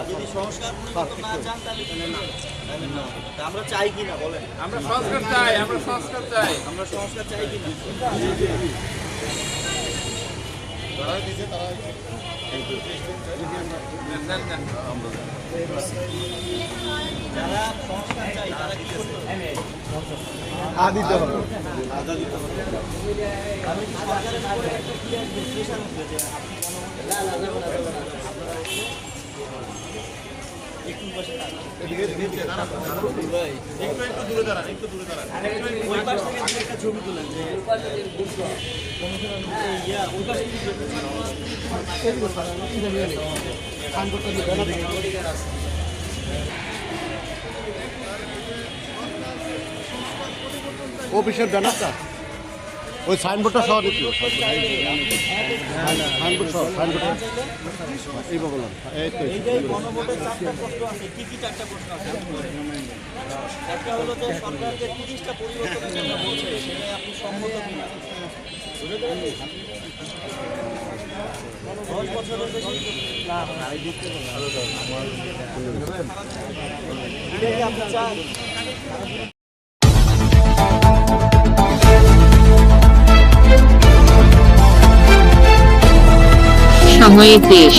যদি সংস্কার না চান তাহলে না। আমরা চাই কিনা বলেন, আমরা সংস্কার চাই, আমরা সংস্কার চাই, আমরা সংস্কার চাই কিনা? যারা সংস্কার চাই তারা কি করতে হবে? দিতে হবে। আমি সরকারের উপরে একটা প্রেশার উঠবে যে আপনি একটু বসে একটু দূরে দাঁড়ান, একটু দূরে দাঁড়ান। ওই পাশ থেকে একটা ছবি তুলেন যে ওই পাশ থেকে অফিসের ব্যানারটা ওই সাইনবোর্ডটা সহ দিচ্ছিল। সাইনবোর্ড সহ, সাইনবোর্ড এইবার বললাম। এই তো এইটাই গণভোটের 4টা প্রশ্ন আছে। কি কি 4টা প্রশ্ন আছে? একটা হলো যে সরকার যে 30টা পরিবর্তনের কথা বলছে সেটা আপনি সম্মত কিনা? 10 বছরের বেশি এটাই কি আপনি চান? সময়ের দেশ।